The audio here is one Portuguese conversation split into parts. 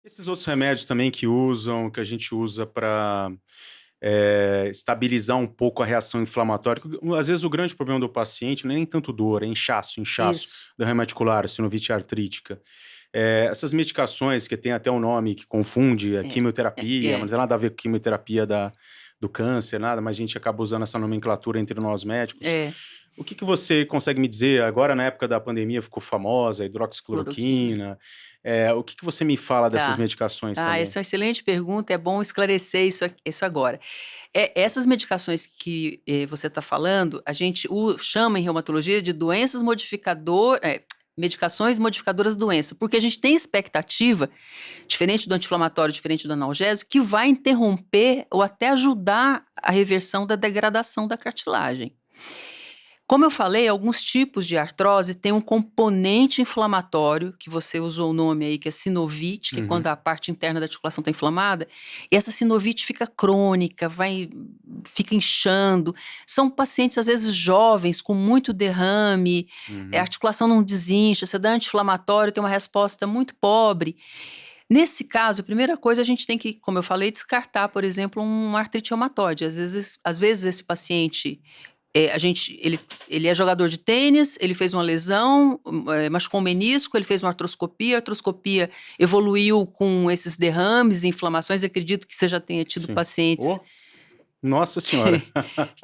Esses outros remédios também que a gente usa para estabilizar um pouco a reação inflamatória, que às vezes o grande problema do paciente não é nem tanto dor, é inchaço Isso. da reumato, sinovite artrítica. Essas medicações que tem até um nome que confunde, a É, quimioterapia, mas é. não tem nada a ver com quimioterapia do câncer, nada, mas a gente acaba usando essa nomenclatura entre nós médicos. É, O que você consegue me dizer, agora na época da pandemia ficou famosa a cloroquina. hidroxicloroquina, o que você me fala dessas Tá. medicações Ah, também? essa é uma excelente pergunta, é bom esclarecer isso agora. Essas medicações que, você está falando, a gente chama em reumatologia de medicações modificadoras da doença, porque a gente tem expectativa, diferente do anti-inflamatório, diferente do analgésico, que vai interromper ou até ajudar a reversão da degradação da cartilagem. Como eu falei, alguns tipos de artrose têm um componente inflamatório, que você usou o nome aí, que é sinovite, que é quando Uhum, a parte interna da articulação está inflamada, e essa sinovite fica crônica, fica inchando. São pacientes, às vezes, jovens, com muito derrame, a uhum. articulação não desincha, você dá anti-inflamatório, tem uma resposta muito pobre. Nesse caso, a primeira coisa a gente tem que, como eu falei, descartar, por exemplo, uma artrite reumatoide. Às vezes esse paciente ele é jogador de tênis, ele fez uma lesão, machucou um menisco, ele fez uma artroscopia, a artroscopia evoluiu com esses derrames, inflamações, acredito que você já tenha tido Sim. pacientes Oh, nossa senhora. que,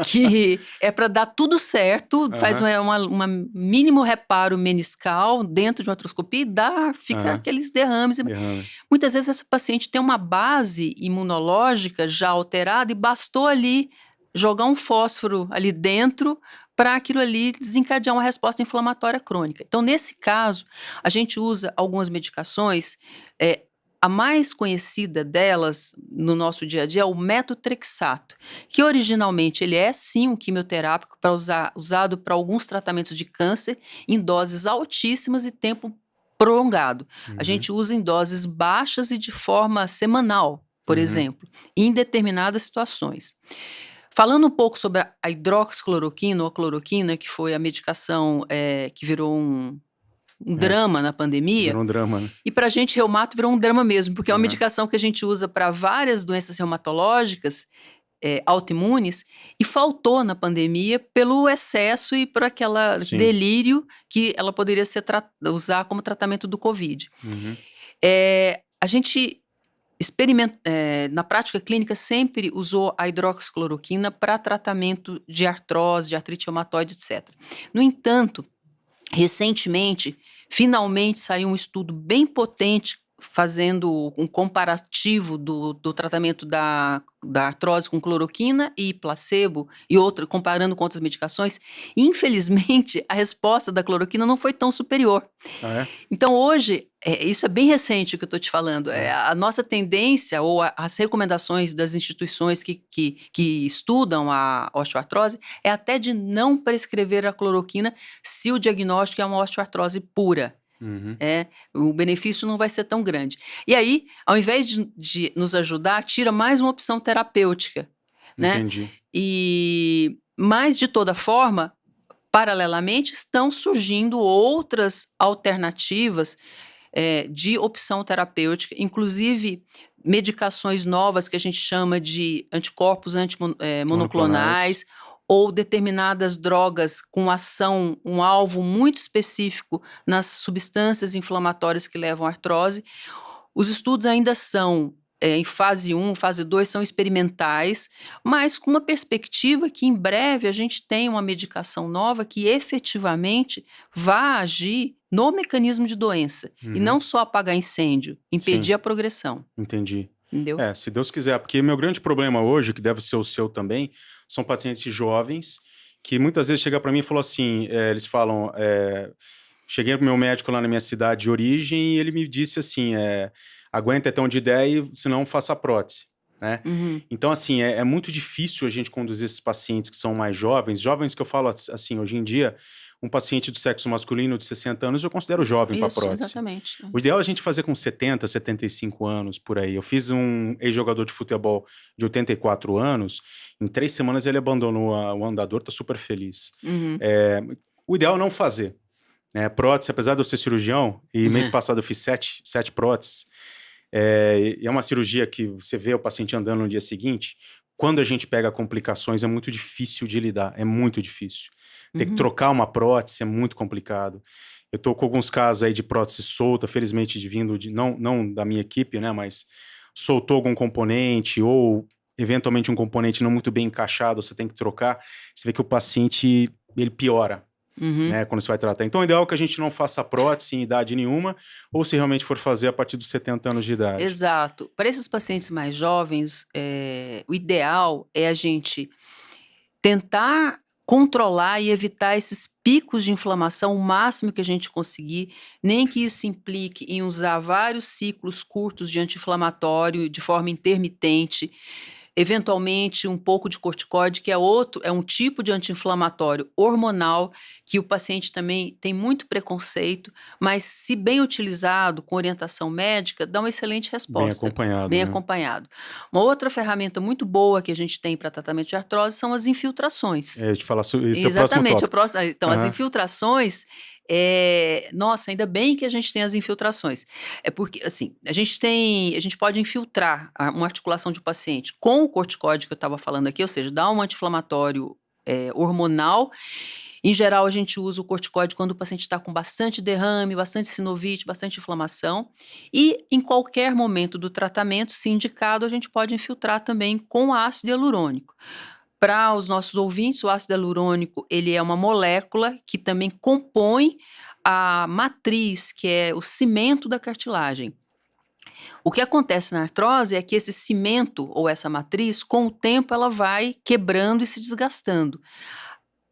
que é para dar tudo certo, faz Aham, uma mínimo reparo meniscal dentro de uma artroscopia e fica aham. aqueles derrames. Derrame. Muitas vezes essa paciente tem uma base imunológica já alterada e bastou ali jogar um fósforo ali dentro para aquilo ali desencadear uma resposta inflamatória crônica. Então, nesse caso, a gente usa algumas medicações, a mais conhecida delas no nosso dia a dia é o metotrexato, que originalmente ele é sim um quimioterápico usado para alguns tratamentos de câncer em doses altíssimas e tempo prolongado. A Uhum, gente usa em doses baixas e de forma semanal, por uhum. exemplo, em determinadas situações. Falando um pouco sobre a hidroxicloroquina ou a cloroquina, que foi a medicação que virou um É, drama na pandemia, virou um drama, né? e para a gente reumato virou um drama mesmo, porque é uma Aham. medicação que a gente usa para várias doenças reumatológicas, autoimunes, e faltou na pandemia pelo excesso e por aquela Sim. delírio que ela poderia usar como tratamento do Covid. Uhum, A gente na prática clínica sempre usou a hidroxicloroquina para tratamento de artrose, de artrite reumatoide, etc. No entanto, recentemente, finalmente saiu um estudo bem potente fazendo um comparativo do tratamento da artrose com cloroquina e placebo e comparando com outras medicações. Infelizmente, a resposta da cloroquina não foi tão superior. ah, é? Então hoje, isso é bem recente o que eu estou te falando, Hã. a nossa tendência ou as recomendações das instituições que estudam a osteoartrose é até de não prescrever a cloroquina se o diagnóstico é uma osteoartrose pura. Uhum. O benefício não vai ser tão grande. E aí, ao invés de nos ajudar, tira mais uma opção terapêutica, né. Entendi. Mas de toda forma, paralelamente estão surgindo outras alternativas de opção terapêutica, inclusive medicações novas que a gente chama de anticorpos Monoclonais. monoclonais ou determinadas drogas com ação, um alvo muito específico nas substâncias inflamatórias que levam à artrose. Os estudos ainda são, em fase 1, fase 2, são experimentais, mas com uma perspectiva que em breve a gente tenha uma medicação nova que efetivamente vá agir no mecanismo de doença, e Uhum. não só apagar incêndio, impedir Sim, a progressão, entendi. entendeu? Se Deus quiser, porque meu grande problema hoje, que deve ser o seu também, são pacientes jovens que muitas vezes chegam para mim e falam assim, eles falam, cheguei para o meu médico lá na minha cidade de origem e ele me disse assim, "Aguenta até onde der e senão faça a prótese", né. Uhum. Então assim, é muito difícil a gente conduzir esses pacientes que são mais jovens, jovens que eu falo assim, hoje em dia, um paciente do sexo masculino de 60 anos eu considero jovem para Isso, prótese. exatamente. O ideal é a gente fazer com 70, 75 anos, por aí. Eu fiz um ex-jogador de futebol de 84 anos, em 3 semanas ele abandonou o andador, tá super feliz. Uhum. Eh, o ideal é não fazer, né, prótese, apesar de eu ser cirurgião, e mês passado eu fiz sete próteses, E é uma cirurgia que você vê o paciente andando no dia seguinte. Quando a gente pega complicações, é muito difícil de lidar, é muito difícil. Ter que Uhum. trocar uma prótese é muito complicado. Eu tô com alguns casos aí de prótese solta, felizmente vindo não da minha equipe, né, mas soltou algum componente ou eventualmente um componente não muito bem encaixado, você tem que trocar, você vê que o paciente, ele piora, Uhum. né, quando você vai tratar. Então, o ideal é que a gente não faça prótese em idade nenhuma, ou se realmente for fazer a partir dos 70 anos de idade. Exato. Para esses pacientes mais jovens, o ideal é a gente tentar controlar e evitar esses picos de inflamação o máximo que a gente conseguir, nem que isso implique em usar vários ciclos curtos de anti-inflamatório de forma intermitente, eventualmente um pouco de corticoide, que é um tipo de anti-inflamatório hormonal que o paciente também tem muito preconceito, mas se bem utilizado com orientação médica, dá uma excelente Bem resposta, acompanhado, bem né? acompanhado. Uma outra ferramenta muito boa que a gente tem para tratamento de artrose são as infiltrações. É, de falar esse é o próximo Exatamente, tópico. então as Aham. infiltrações, nossa, ainda bem que a gente tem as infiltrações. É porque, assim, a gente pode infiltrar uma articulação de um paciente com o corticoide que eu estava falando aqui, ou seja, dar um anti-inflamatório, hormonal. Em geral, a gente usa o corticoide quando o paciente está com bastante derrame, bastante sinovite, bastante inflamação. E em qualquer momento do tratamento, se indicado, a gente pode infiltrar também com ácido hialurônico. Para os nossos ouvintes, o ácido hialurônico, ele é uma molécula que também compõe a matriz, que é o cimento da cartilagem. O que acontece na artrose é que esse cimento ou essa matriz, com o tempo, ela vai quebrando e se desgastando.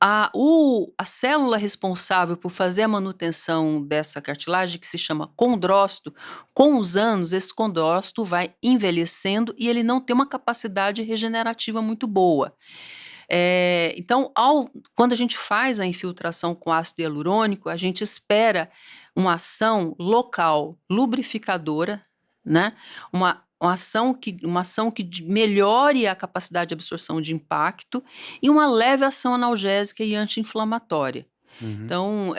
A célula responsável por fazer a manutenção dessa cartilagem, que se chama condrócito, com os anos, esse condrócito vai envelhecendo e ele não tem uma capacidade regenerativa muito boa. Então, quando a gente faz a infiltração com ácido hialurônico, a gente espera uma ação local lubrificadora, né? Uma ação que melhore a capacidade de absorção de impacto e uma leve ação analgésica e anti-inflamatória. Uhum. Então,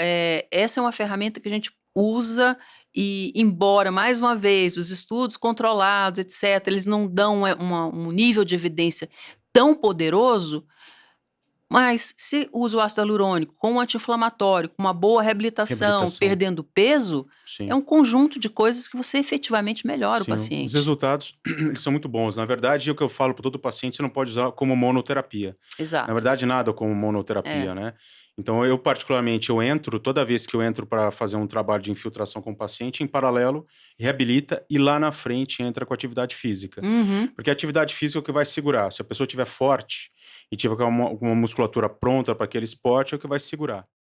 essa é uma ferramenta que a gente usa e, embora, mais uma vez, os estudos controlados, etc., eles não dão um nível de evidência tão poderoso, mas se usa o ácido hialurônico com um anti-inflamatório, com uma boa reabilitação, Reabilitação. perdendo peso, é Sim. um conjunto de coisas que você efetivamente melhora o Sim, os paciente. resultados, eles são muito bons. Na verdade, o que eu falo para todo paciente, você não pode usar como monoterapia. Na Exato. verdade, nada como É. monoterapia, né? Então, eu particularmente, toda vez que eu entro para fazer um trabalho de infiltração com o paciente, em paralelo, reabilita e lá na frente entra com atividade física. Uhum. Porque a atividade física é o que vai segurar. Se a pessoa estiver forte e tiver com uma musculatura pronta para aquele esporte, é o que vai segurar.